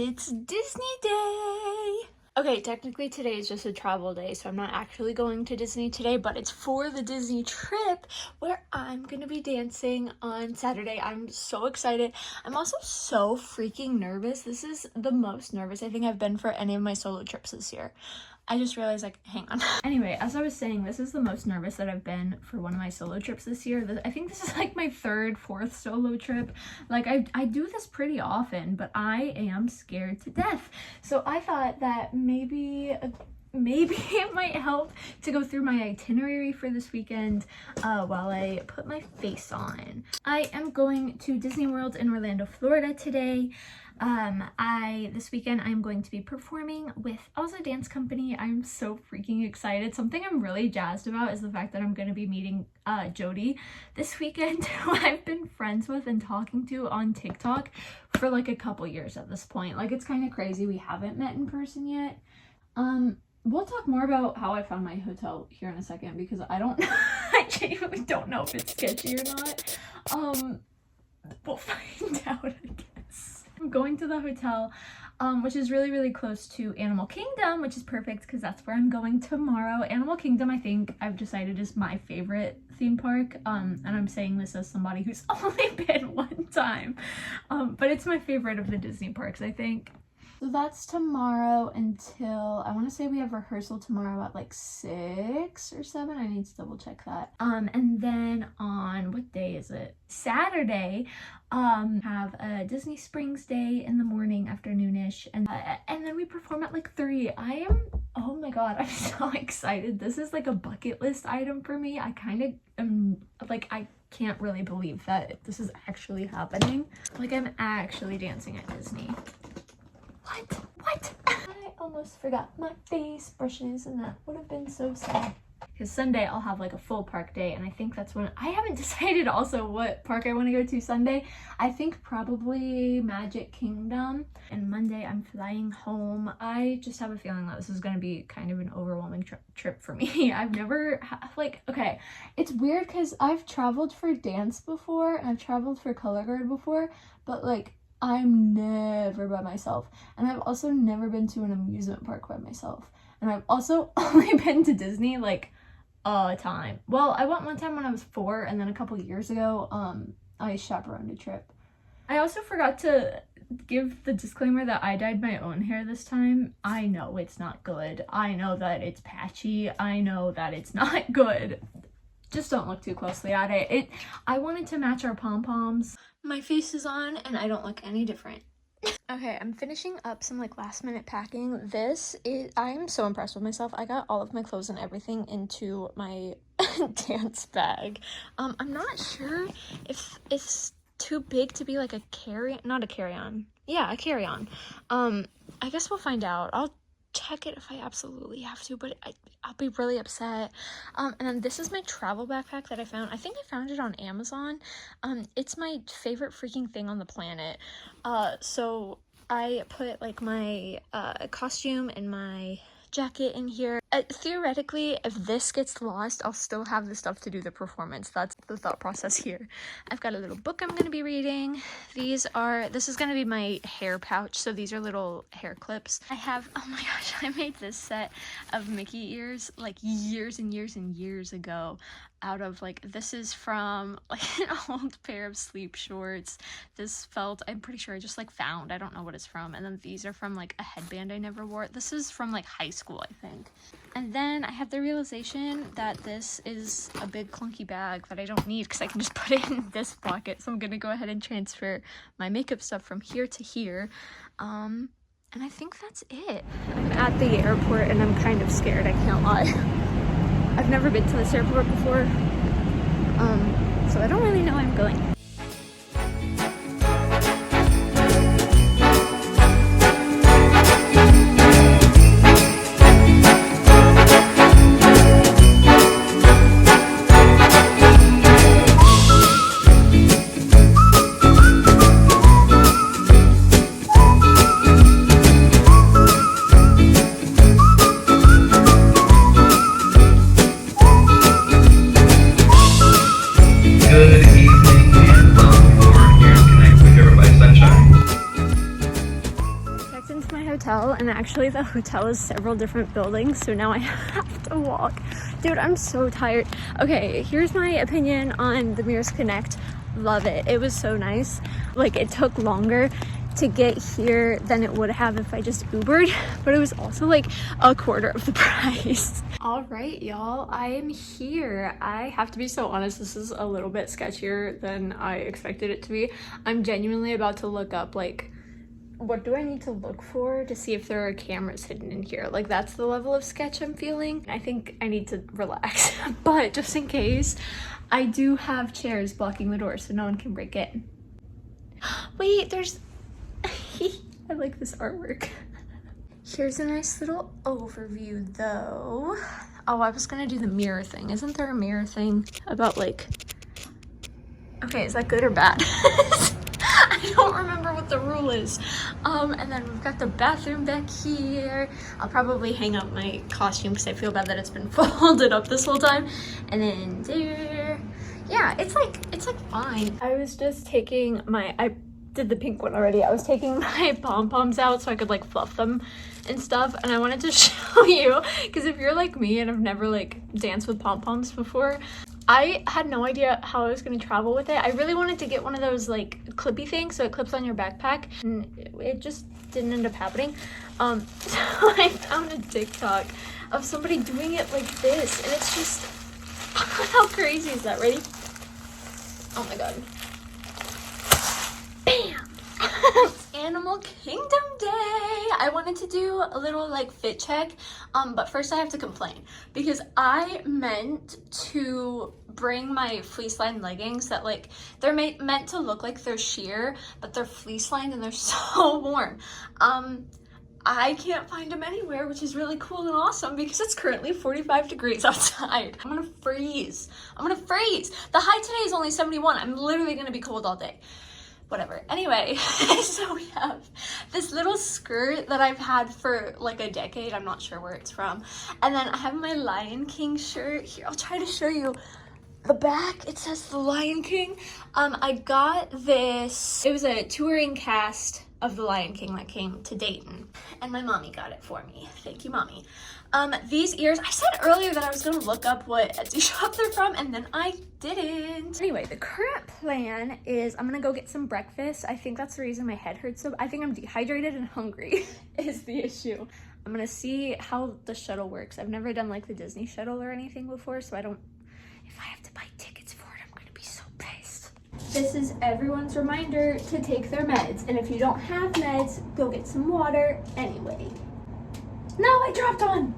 It's Disney Day! Okay, technically today is just a travel day, so I'm not actually going to Disney today, but it's for the Disney trip where I'm gonna be dancing on Saturday. I'm so excited. I'm also so freaking nervous. This is the most nervous I think I've been for any of my solo trips this year. I just realized, like, hang on. Anyway, as I was saying, this is the most nervous that I've been for one of my solo trips this year. I think this is like my fourth solo trip. Like, I do this pretty often, but I am scared to death. So I thought that maybe it might help to go through my itinerary for this weekend while I put my face on. I am going to Disney World in Orlando, Florida today. This weekend I'm going to be performing with Alza Dance Company. I'm so freaking excited. Something I'm really jazzed about is the fact that I'm going to be meeting Jody this weekend, who I've been friends with and talking to on TikTok for like a couple years at this point. Like, it's kind of crazy we haven't met in person yet. We'll talk more about how I found my hotel here in a second, because I genuinely don't know if it's sketchy or not. We'll find out, I guess. I'm going to the hotel, which is really close to Animal Kingdom, which is perfect because that's where I'm going tomorrow. Animal Kingdom, I think I've decided, is my favorite theme park, and I'm saying this as somebody who's only been one time, but it's my favorite of the Disney parks, I think. So that's tomorrow until, I want to say we have rehearsal tomorrow at like 6 or 7. I need to double check that. And then on, what day is it? Saturday, have a Disney Springs day in the morning, afternoonish, and then we perform at like 3. Oh my god, I'm so excited. This is like a bucket list item for me. I kind of am, like, I can't really believe that this is actually happening. Like, I'm actually dancing at Disney. What? I almost forgot my face brushes, and that would have been so sad. Because Sunday I'll have like a full park day, and I think that's when I haven't decided also what park I want to go to Sunday. I think probably Magic Kingdom. And Monday I'm flying home. I just have a feeling that this is going to be kind of an overwhelming trip for me. I've never okay, it's weird because I've traveled for dance before and I've traveled for color guard before, but like, I'm never by myself, and I've also never been to an amusement park by myself, and I've also only been to Disney like a time. Well, I went one time when I was 4, and then a couple years ago I chaperoned a trip. I also forgot to give the disclaimer that I dyed my own hair this time. I know it's not good. I know that it's patchy. I know that it's not good. Just don't look too closely at it. I wanted to match our pom-poms. My face is on and I don't look any different. Okay, I'm finishing up some like last minute packing. I am so impressed with myself. I got all of my clothes and everything into my dance bag. I'm not sure if it's too big to be like a not a carry-on. Yeah, a carry-on. I guess we'll find out. I'll check it if I absolutely have to, but I'll be really upset. And then this is my travel backpack that I found. I think I found it on Amazon. It's my favorite freaking thing on the planet. So I put like my costume and my jacket in here. Theoretically, if this gets lost, I'll still have the stuff to do the performance. That's the thought process here. I've got a little book I'm going to be reading. This is going to be my hair pouch, so these are little hair clips. I have, oh my gosh, I made this set of Mickey ears like years and years ago out of like, this is from like an old pair of sleep shorts. This felt, I'm pretty sure I just like found, I don't know what it's from. And then these are from like a headband I never wore. This is from like high school, I think. And then I had the realization that this is a big clunky bag that I don't need because I can just put it in this pocket. So I'm gonna go ahead and transfer my makeup stuff from here to here. And I think that's it. I'm at the airport and I'm kind of scared, I can't lie. I've never been to this airport before, so I don't really know where I'm going. Good evening. into my hotel, and actually the hotel is several different buildings, so now I have to walk. Dude, I'm so tired. Okay, here's my opinion on the Mirrors Connect. Love it. It was so nice. Like, it took longer to get here than it would have if I just Ubered, but it was also like a quarter of the price. All right, y'all, I am here. I have to be so honest, this is a little bit sketchier than I expected it to be. I'm genuinely about to look up, like, what do I need to look for to see if there are cameras hidden in here? Like, that's the level of sketch I'm feeling. I think I need to relax, but just in case, I do have chairs blocking the door so no one can break in. Wait, there's I like this artwork. Here's a nice little overview though. Oh, I was gonna do the mirror thing. Isn't there a mirror thing about, like, okay, is that good or bad? I don't remember what the rule is. And then we've got the bathroom back here. I'll probably hang up my costume because I feel bad that it's been folded up this whole time. And then there, yeah, it's like fine. I was just taking I did the pink one already. I was taking my pom-poms out so I could, like, fluff them and stuff, and I wanted to show you because if you're like me and I've never, like, danced with pom-poms before, I had no idea how I was going to travel with it. I really wanted to get one of those, like, clippy things so it clips on your backpack, and it just didn't end up happening. So I found a TikTok of somebody doing it like this, and it's just how crazy is that? Ready? Oh my god. Bam! It's Animal Kingdom Day! I wanted to do a little, like, fit check, but first I have to complain because I meant to bring my fleece lined leggings that, like, they're meant to look like they're sheer, but they're fleece lined and they're so warm. I can't find them anywhere, which is really cool and awesome because it's currently 45 degrees outside. I'm gonna freeze. The high today is only 71. I'm literally gonna be cold all day. Whatever. Anyway, so we have this little skirt that I've had for like a decade. I'm not sure where it's from. And then I have my Lion King shirt. Here, I'll try to show you the back. It says the Lion King. I got this. It was a touring cast of the Lion King that came to Dayton. And my mommy got it for me. Thank you, mommy. These ears, I said earlier that I was gonna look up what Etsy shop they're from, and then I didn't. Anyway, the current plan is I'm gonna go get some breakfast. I think that's the reason my head hurts so. I think I'm dehydrated and hungry is the issue. I'm gonna see how the shuttle works. I've never done, like, the Disney shuttle or anything before, so I don't, if I have to buy tickets for it, I'm gonna be so pissed. This is everyone's reminder to take their meds, and if you don't have meds, go get some water anyway. No, I dropped on.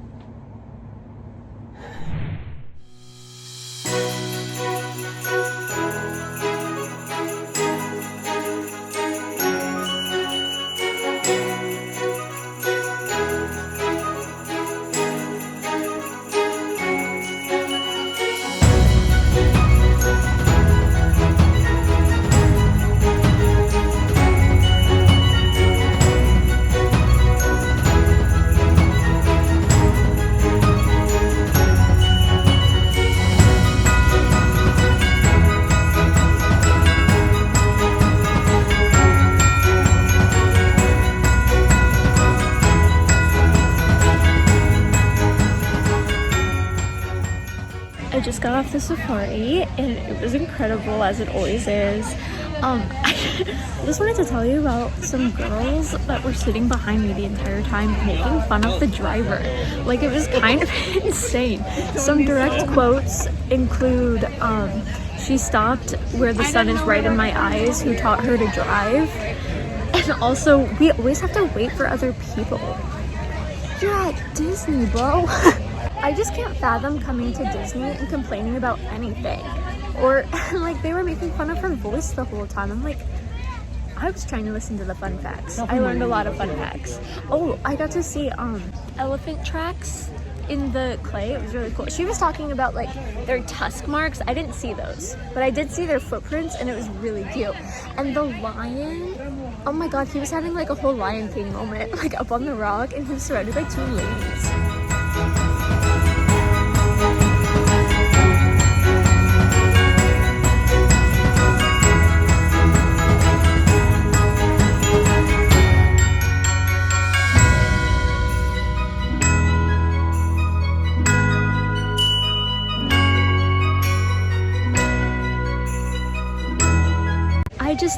I just got off the safari and it was incredible, as it always is. I just wanted to tell you about some girls that were sitting behind me the entire time making fun of the driver. Like, it was kind of insane. Some direct quotes include, she stopped where the sun is right in my eyes, who taught her to drive. And also, we always have to wait for other people. You're at Disney, bro. I just can't fathom coming to Disney and complaining about anything. Or, like, they were making fun of her voice the whole time. I'm like, I was trying to listen to the fun facts. I learned a lot of fun facts. Oh, I got to see elephant tracks in the clay. It was really cool. She was talking about, like, their tusk marks. I didn't see those, but I did see their footprints, and it was really cute. And the lion, oh my god, he was having, like, a whole Lion King moment, like, up on the rock, and he was surrounded by two ladies.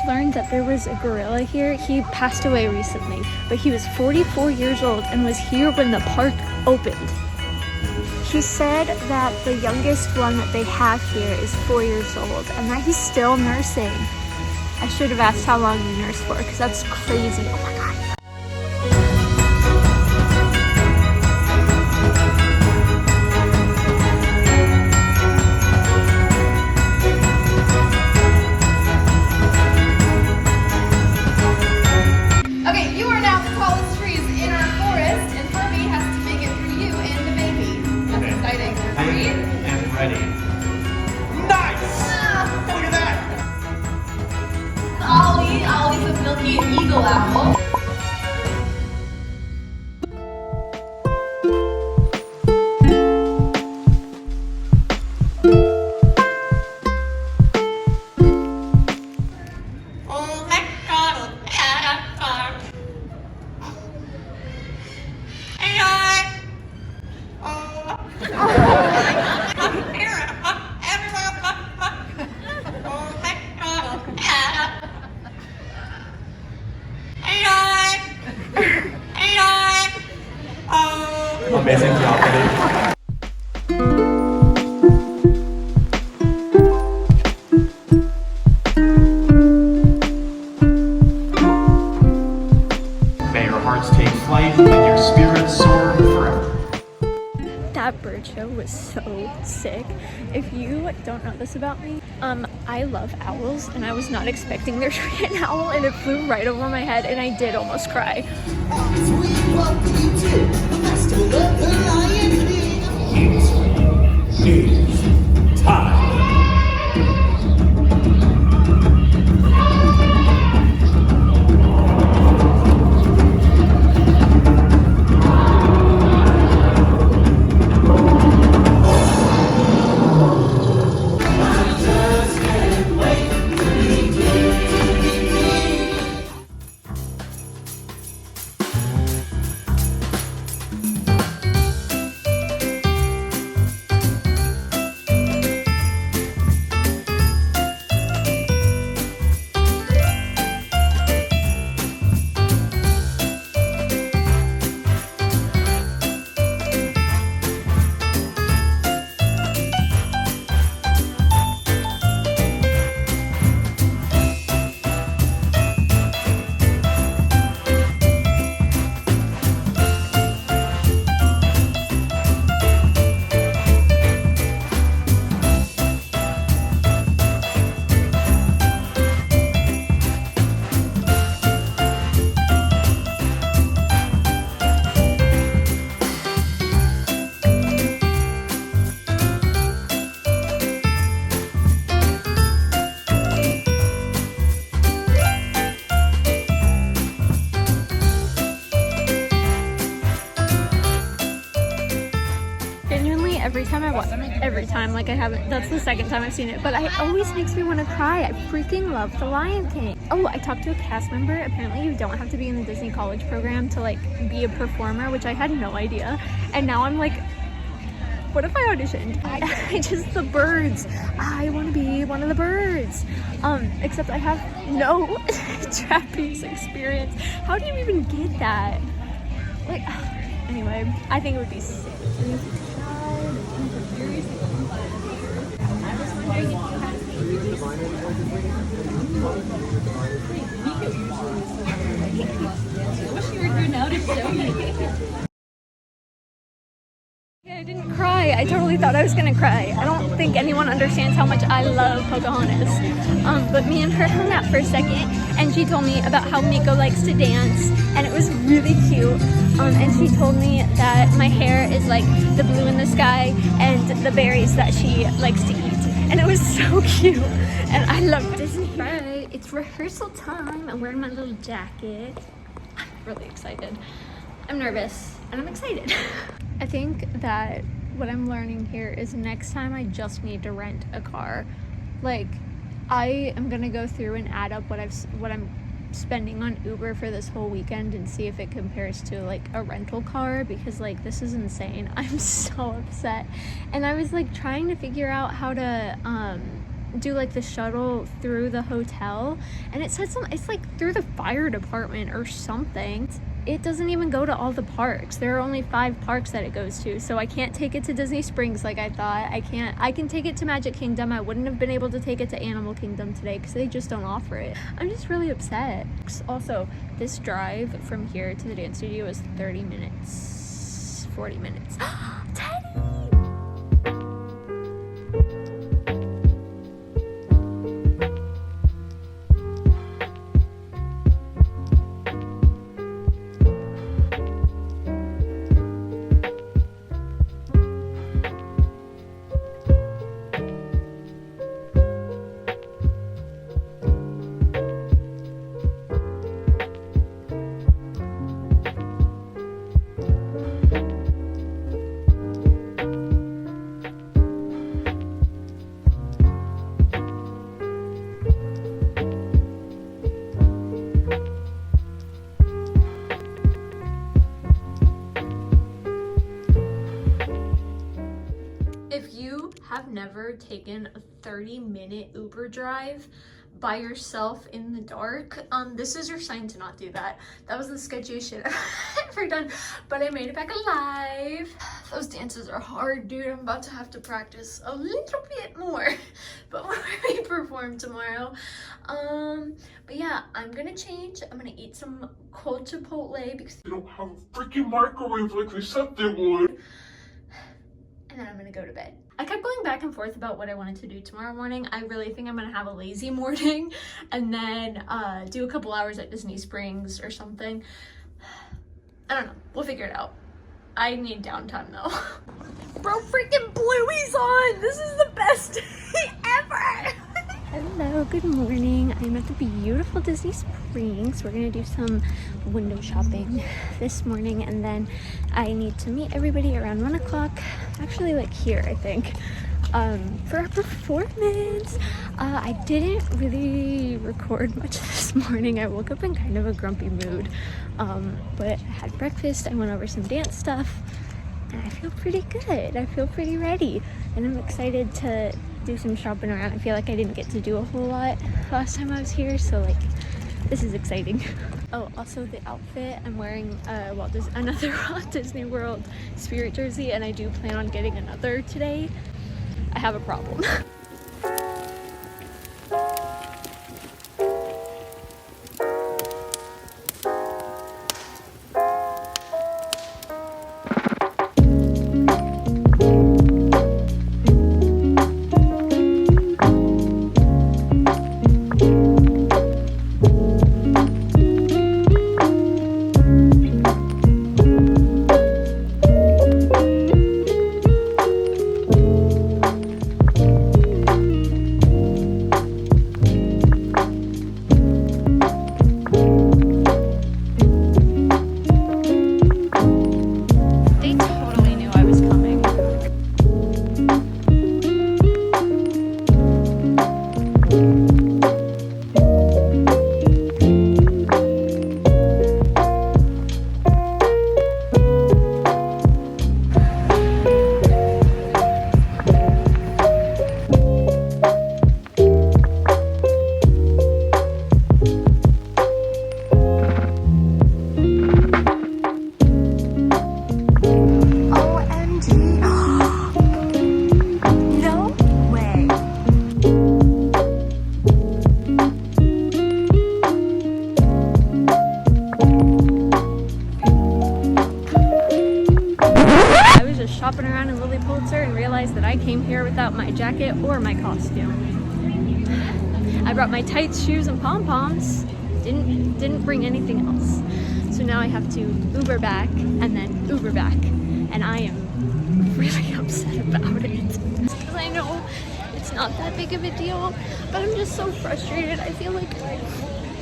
learned that there was a gorilla here. He passed away recently, but he was 44 years old and was here when the park opened. He said that the youngest one that they have here is 4 years old and that he's still nursing. I should have asked how long he nursed for, because that's crazy. Oh my god. Okay, you are now the tallest trees in our forest, and Harvey has to make it through you and the baby. That's exciting. I am ready. Nice! Look at that! Ollie's a milky eagle apple. Amazing job, buddy. May your hearts take flight and your spirits soar forever. That bird show was so sick. If you don't know this about me, I love owls, and I was not expecting there to be an owl, and it flew right over my head, and I did almost cry. It's time. Every time, like I haven't, that's the second time I've seen it, but it always makes me want to cry. I freaking love The Lion King. Oh, I talked to a cast member. Apparently you don't have to be in the Disney College program to like be a performer, which I had no idea. And now I'm like, what if I auditioned? I just, the birds. I want to be one of the birds. Except I have no trapeze experience. How do you even get that? Like, anyway, I think it would be sick. I didn't cry. I totally thought I was gonna cry. I don't think anyone understands how much I love Pocahontas. But me and her hung out for a second, and she told me about how Miko likes to dance, and it was really cute. And she told me that my hair is like the blue in the sky and the berries that she likes to eat. And it was so cute. And I love Disney. Right, it's rehearsal time. I'm wearing my little jacket. I'm really excited. I'm nervous and I'm excited. I think that what I'm learning here is next time I just need to rent a car. Like, I am gonna go through and add up what I'm spending on Uber for this whole weekend and see if it compares to like a rental car, because like this is insane. I'm so upset. And I was like trying to figure out how to do like the shuttle through the hotel, and it said it's like through the fire department or something. It doesn't even go to all the parks. There are only 5 parks that it goes to, so I can't take it to Disney Springs like I thought. I can take it to Magic Kingdom. I wouldn't have been able to take it to Animal Kingdom today because they just don't offer it. I'm just really upset. Also, this drive from here to the dance studio is 30 minutes, 40 minutes. Teddy! If you have never taken a 30-minute Uber drive by yourself in the dark, this is your sign to not do that. That was the sketchiest shit I've ever done, but I made it back alive. Those dances are hard, dude. I'm about to have to practice a little bit more before we perform tomorrow. But yeah, I'm gonna change. I'm gonna eat some cold Chipotle because They don't have a freaking microwave like they said they would. and then I'm gonna go to bed. I kept going back and forth about what I wanted to do tomorrow morning. I really think I'm gonna have a lazy morning and then do a couple hours at Disney Springs or something. I don't know, we'll figure it out. I need downtime though. Bro, freaking Bluey's on! This is the best day ever! Hello, good morning. I'm at the beautiful Disney Springs. We're gonna do some window shopping this morning, and then I need to meet everybody around 1 o'clock. Actually, like here, I think, for our performance. I didn't really record much this morning. I woke up in kind of a grumpy mood, but I had breakfast. I went over some dance stuff, and I feel pretty good. I feel pretty ready, and I'm excited to do some shopping around. I feel like I didn't get to do a whole lot last time I was here, so like this is exciting. Oh, also the outfit, I'm wearing another Walt Disney World Spirit jersey, and I do plan on getting another today. I have a problem. Shopping around in Lily Pulitzer and realized that I came here without my jacket or my costume. I brought my tights, shoes, and pom-poms. Didn't bring anything else. So now I have to Uber back and then Uber back. And I am really upset about it. Because I know it's not that big of a deal, but I'm just so frustrated. I feel like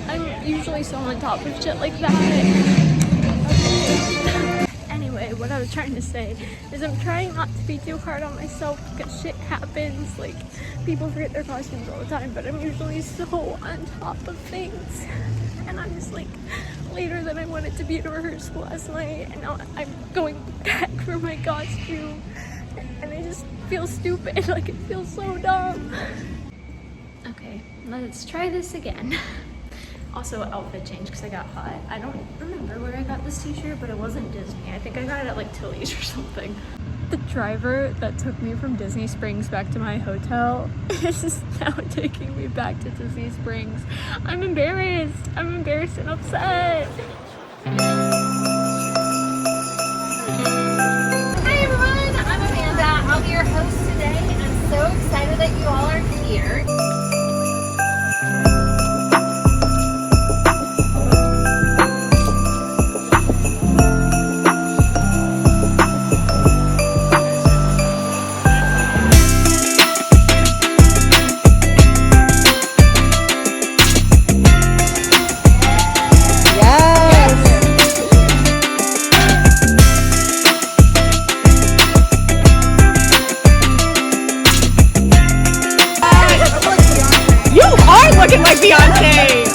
I'm usually so on top of shit like that. Anyway, what I was trying to say is I'm trying not to be too hard on myself because shit happens. Like, people forget their costumes all the time, but I'm usually so on top of things. And I'm just like later than I wanted to be at a rehearsal last night, and now I'm going back for my costume, and I just feel stupid. Like, it feels so dumb. Okay, let's try this again. Also outfit change because I got hot. I don't remember where I got this t-shirt, but it wasn't Disney. I think I got it at like Tilly's or something. The driver that took me from Disney Springs back to my hotel is now taking me back to Disney Springs. I'm embarrassed. I'm embarrassed and upset. Hi everyone, I'm Amanda. I'll be your host today, and I'm so excited that you all are here. Looking like Beyonce.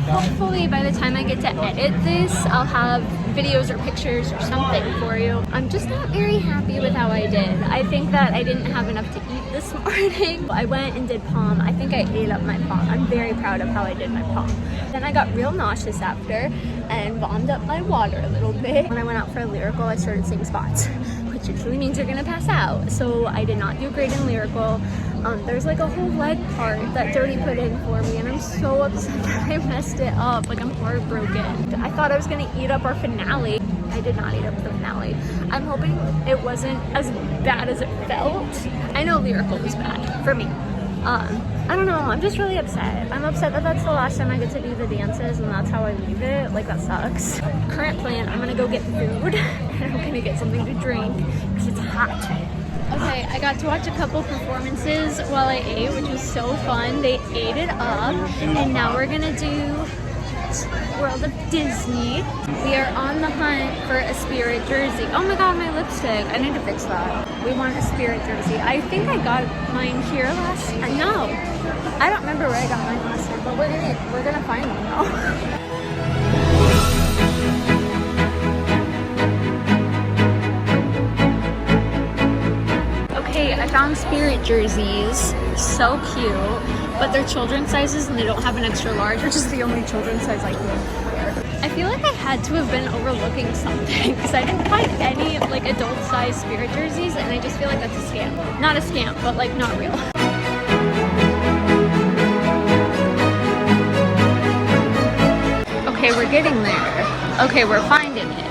Hopefully by the time I get to edit this, I'll have videos or pictures or something for you. I'm just not very happy with how I did. I think that I didn't have enough to eat this morning. I went and did pom. I think I ate up my pom. I'm very proud of how I did my pom. Then I got real nauseous after and vomited up my water a little bit. When I went out for a lyrical, I started seeing spots, which usually means you're gonna pass out. So I did not do great in lyrical. There's like a whole leg part that Dirty put in for me, and I'm so upset that I messed it up. Like, I'm heartbroken. I thought I was gonna eat up our finale. I did not eat up the finale. I'm hoping it wasn't as bad as it felt. I know lyrical was bad for me. I don't know, I'm just really upset. I'm upset that that's the last time I get to do the dances and that's how I leave it. Like, that sucks. Current plan, I'm gonna go get food and I'm gonna get something to drink because it's hot. Okay, I got to watch a couple performances while I ate, which was so fun. They ate it up, and now we're gonna do World of Disney. We are on the hunt for a Spirit jersey. Oh my god, my lipstick. I need to fix that. We want a Spirit jersey. I think I got mine here last year. No, I don't remember where I got mine last year, but we're gonna find one now. I found Spirit jerseys, so cute, but they're children's sizes and they don't have an extra large, which is the only children's size I can. I feel like I had to have been overlooking something because I didn't find any like adult size Spirit jerseys, and I just feel like that's a scam. Not a scam, but like not real. Okay, we're getting there. Okay, we're finding it.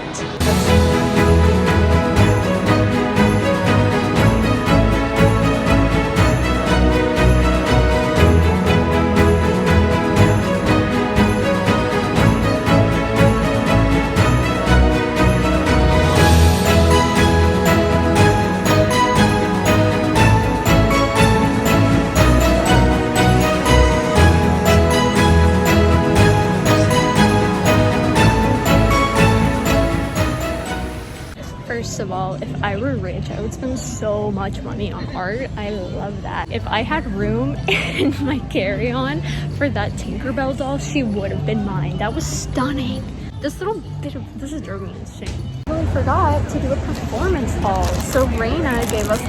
would spend so much money on art. I love that. If I had room in my carry-on for that Tinkerbell doll, she would have been mine. That was stunning. This little bit of this is drove me insane. I really forgot to do a performance haul. So Raina gave us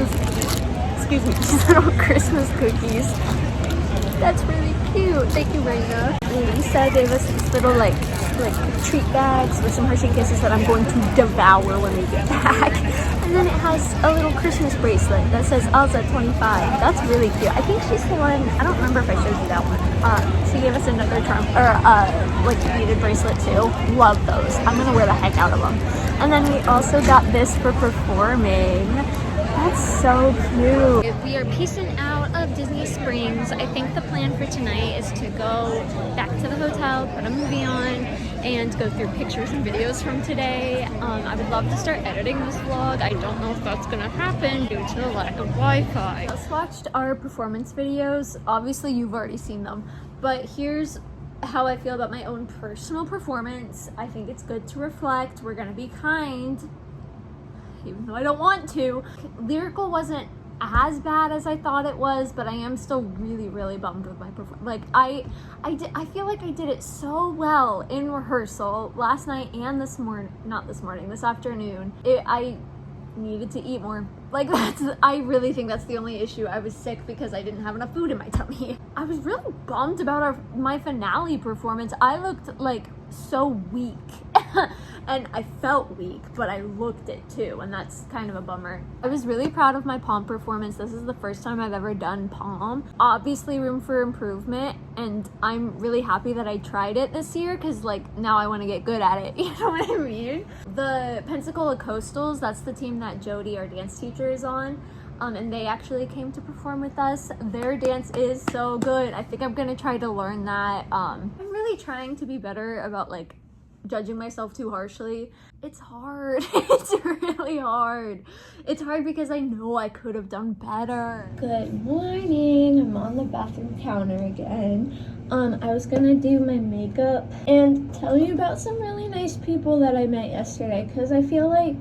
these little Christmas cookies. That's really cute. Thank you, Raina. Lisa gave us these little like treat bags with some Hershey Kisses that I'm going to devour when we get back. And then it has a little Christmas bracelet that says Alza 25. That's really cute. I think she's the one, I don't remember if I showed you that one. She gave us another charm, or like beaded bracelet too. Love those. I'm gonna wear the heck out of them. And then we also got this for performing. That's so cute. We are peacing out of Disney Springs. I think the plan for tonight is to go back to the hotel, put a movie on, and go through pictures and videos from today. I would love to start editing this vlog. I don't know if that's gonna happen due to the lack of Wi-Fi. Just watched our performance videos. Obviously you've already seen them, but here's how I feel about my own personal performance. I think it's good to reflect. We're gonna be kind, even though I don't want to. Lyrical wasn't as bad as I thought it was, but I am still really bummed with my performance. Like I feel like I did it so well in rehearsal last night and this afternoon. I needed to eat more. Like I really think that's the only issue. I was sick because I didn't have enough food in my tummy. I was really bummed about my finale performance. I looked like so weak and I felt weak, but I looked it too, and that's kind of a bummer. I was really proud of my pom performance. This is the first time I've ever done pom. Obviously room for improvement, and I'm really happy that I tried it this year because like now I want to get good at it. You know what I mean? The Pensacola Coastals, that's the team that Jody, our dance teacher, is on. And they actually came to perform with us. Their dance is so good. I think I'm gonna try to learn that. I'm really trying to be better about like judging myself too harshly. It's hard. It's really hard. It's hard because I know I could have done better. Good morning. I'm on the bathroom counter again. I was gonna do my makeup and tell you about some really nice people that I met yesterday, because I feel like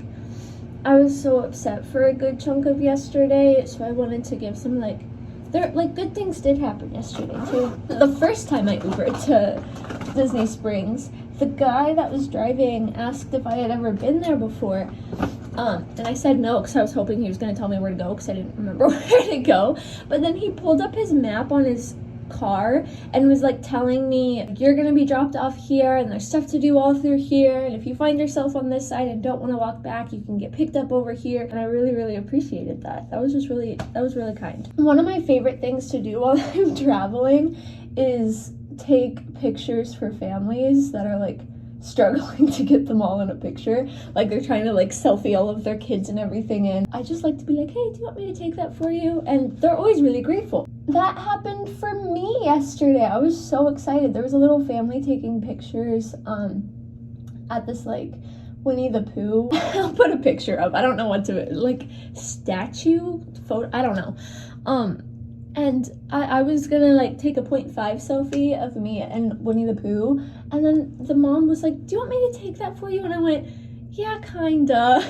I was so upset for a good chunk of yesterday, so I wanted to give some good things did happen yesterday too. The first time I Ubered to Disney Springs, the guy that was driving asked if I had ever been there before, and I said no because I was hoping he was going to tell me where to go because I didn't remember where to go. But then he pulled up his map on his car and was like telling me, you're gonna be dropped off here and there's stuff to do all through here, and if you find yourself on this side and don't want to walk back, you can get picked up over here. And I really appreciated that. That was really kind. One of my favorite things to do while I'm traveling is take pictures for families that are like struggling to get them all in a picture. Like they're trying to like selfie all of their kids and everything in. I just like to be like, hey, do you want me to take that for you? And they're always really grateful. That happened for me yesterday. I was so excited. There was a little family taking pictures at this like Winnie the Pooh. I'll put a picture up. I don't know what to, like, statue photo. I don't know. And I was gonna like take a 0.5 selfie of me and Winnie the Pooh, and then the mom was like, do you want me to take that for you? And I went, yeah, kinda.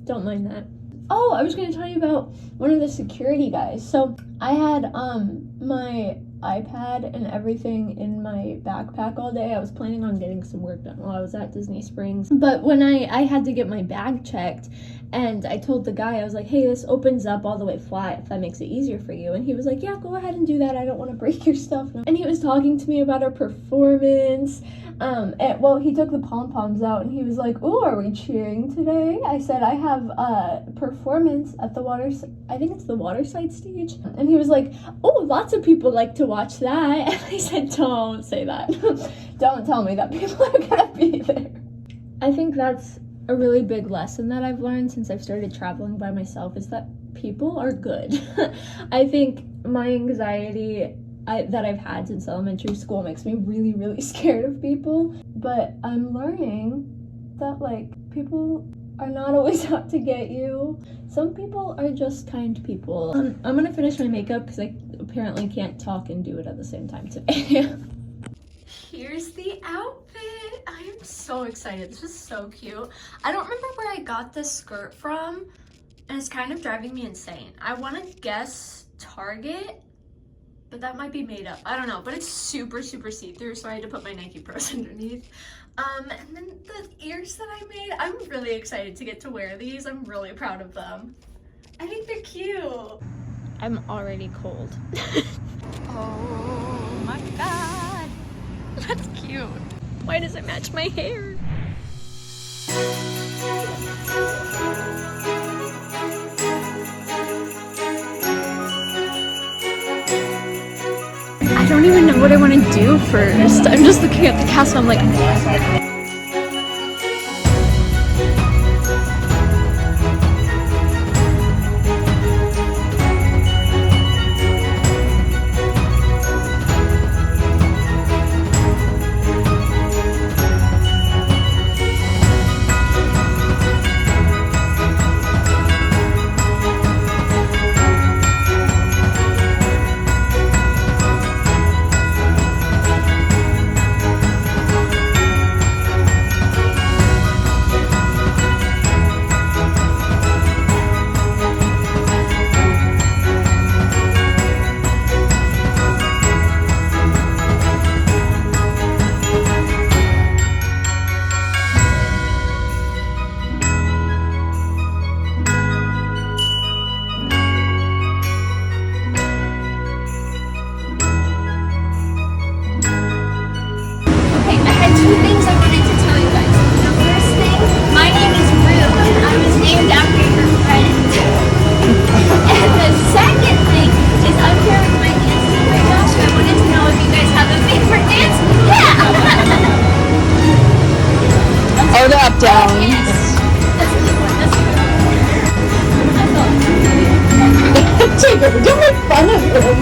Don't mind that. Oh, I was gonna tell you about one of the security guys. So I had my iPad and everything in my backpack all day. I was planning on getting some work done while I was at Disney Springs. But when I had to get my bag checked, and I told the guy, I was like, hey, this opens up all the way flat if that makes it easier for you. And he was like, yeah, go ahead and do that. I don't want to break your stuff. And he was talking to me about our performance. Well, he took the pom-poms out and he was like, oh, are we cheering today? I said, I have a performance at the I think it's the Waterside stage. And he was like, oh, lots of people like to watch that. And I said, don't say that. Don't tell me that people are gonna be there. I think that's a really big lesson that I've learned since I've started traveling by myself, is that people are good. I think my anxiety that I've had since elementary school makes me really scared of people, but I'm learning that like people are not always out to get you. Some people are just kind people. I'm gonna finish my makeup because I apparently can't talk and do it at the same time today. Here's the outfit. I am I'm so excited. This is so cute. I don't remember where I got this skirt from, and it's kind of driving me insane. I want to guess Target, but that might be made up. I don't know, but it's super, super see-through, so I had to put my Nike Pros underneath. And then the ears that I made, I'm really excited to get to wear these. I'm really proud of them. I think they're cute. I'm already cold. Oh my god. That's cute. Why does it match my hair? I don't even know what I want to do first. I'm just looking at the cast and I'm like, Don't make fun of him.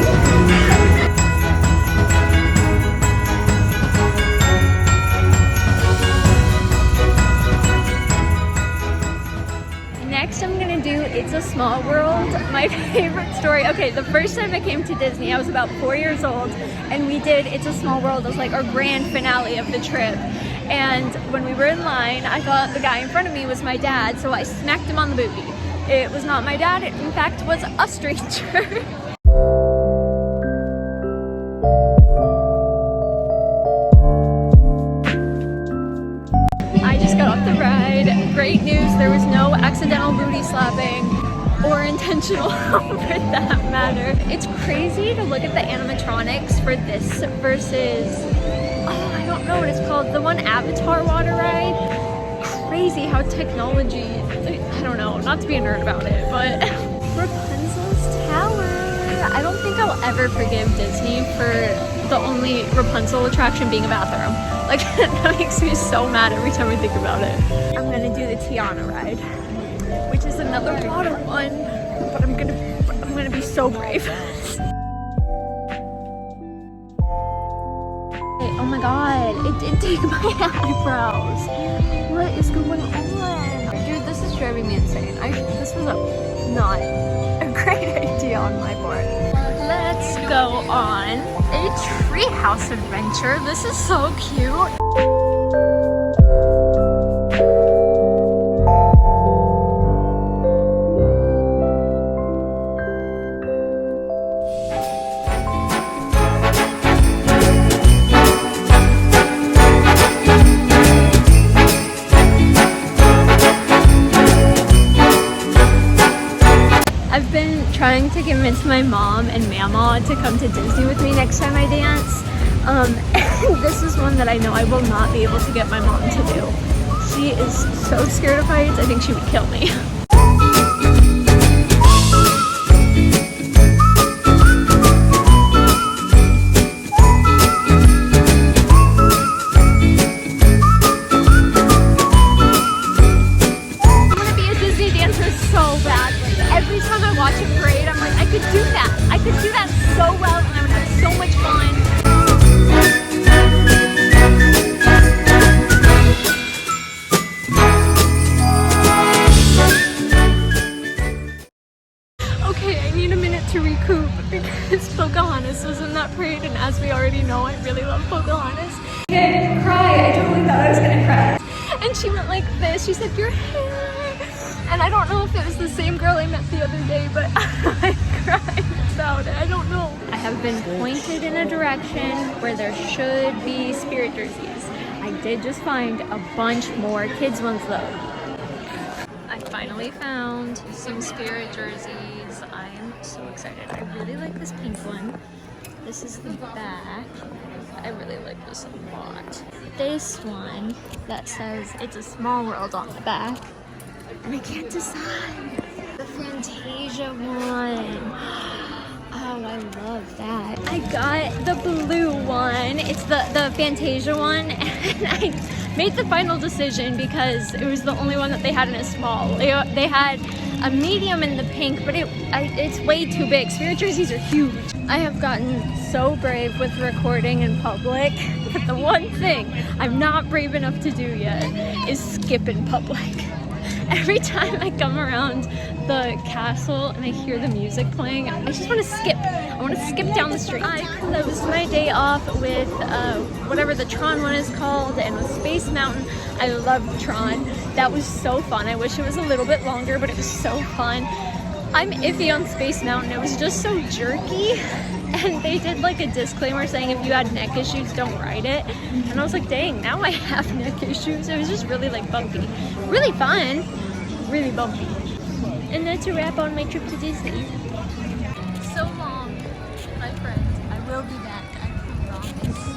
Next I'm gonna do It's a Small World, my favorite story. Okay, the first time I came to Disney, I was about 4 years old, and we did It's a Small World as like our grand finale of the trip. And when we were in line, I thought the guy in front of me was my dad, so I smacked him on the booty. It was not my dad, it in fact was a stranger. I just got off the ride. Great news, there was no accidental booty slapping or intentional for that matter. It's crazy to look at the animatronics for this versus, oh, I don't know what it's called, the one Avatar water ride. Crazy how technology, I don't know, not to be a nerd about it, but Rapunzel's Tower. I don't think I'll ever forgive Disney for the only Rapunzel attraction being a bathroom. Like, that makes me so mad every time I think about it. I'm gonna do the Tiana ride, which is another water one, but I'm gonna be so brave. Oh my god, it did take my eyebrows. What is going on? Dude, this is driving me insane. This was not a great idea on my part. Let's go on a treehouse adventure. This is so cute. I've been trying to convince my mom and Mama to come to Disney with me next time I dance. This is one that I know I will not be able to get my mom to do. She is so scared of heights, I think she would kill me. Every time I watch a parade, I'm like, I could do that. I could do that so well, and I would have so much fun. Okay, I need a minute to recoup because Pocahontas was in that parade, and as we already know, I really love Pocahontas. Okay, cry. I totally thought I was gonna cry. And she went like this. She said, your hair. And I don't know if it was the same girl I met the other day, but I cried about it. I don't know. I have been pointed in a direction where there should be spirit jerseys. I did just find a bunch more kids ones though. I finally found some spirit jerseys. I'm so excited. I really like this pink one. This is the back. I really like this a lot. This one that says it's a small world on the back. And I can't decide. The Fantasia one. Oh, I love that. I got the blue one. It's the Fantasia one. And I made the final decision because it was the only one that they had in a small. They had a medium in the pink, but it's way too big. Spirit jerseys are huge. I have gotten so brave with recording in public, but the one thing I'm not brave enough to do yet is skip in public. Every time I come around the castle and I hear the music playing, I just want to skip. I want to skip down the street. I closed my day off with whatever the Tron one is called, and with Space Mountain. I loved Tron. That was so fun. I wish it was a little bit longer, but it was so fun. I'm iffy on Space Mountain. It was just so jerky. And they did like a disclaimer saying if you had neck issues, don't ride it. And I was like, dang, now I have neck issues. It was just really like bumpy. Really fun, really bumpy. And that's a wrap on my trip to Disney. So long, my friends. I will be back, I promise.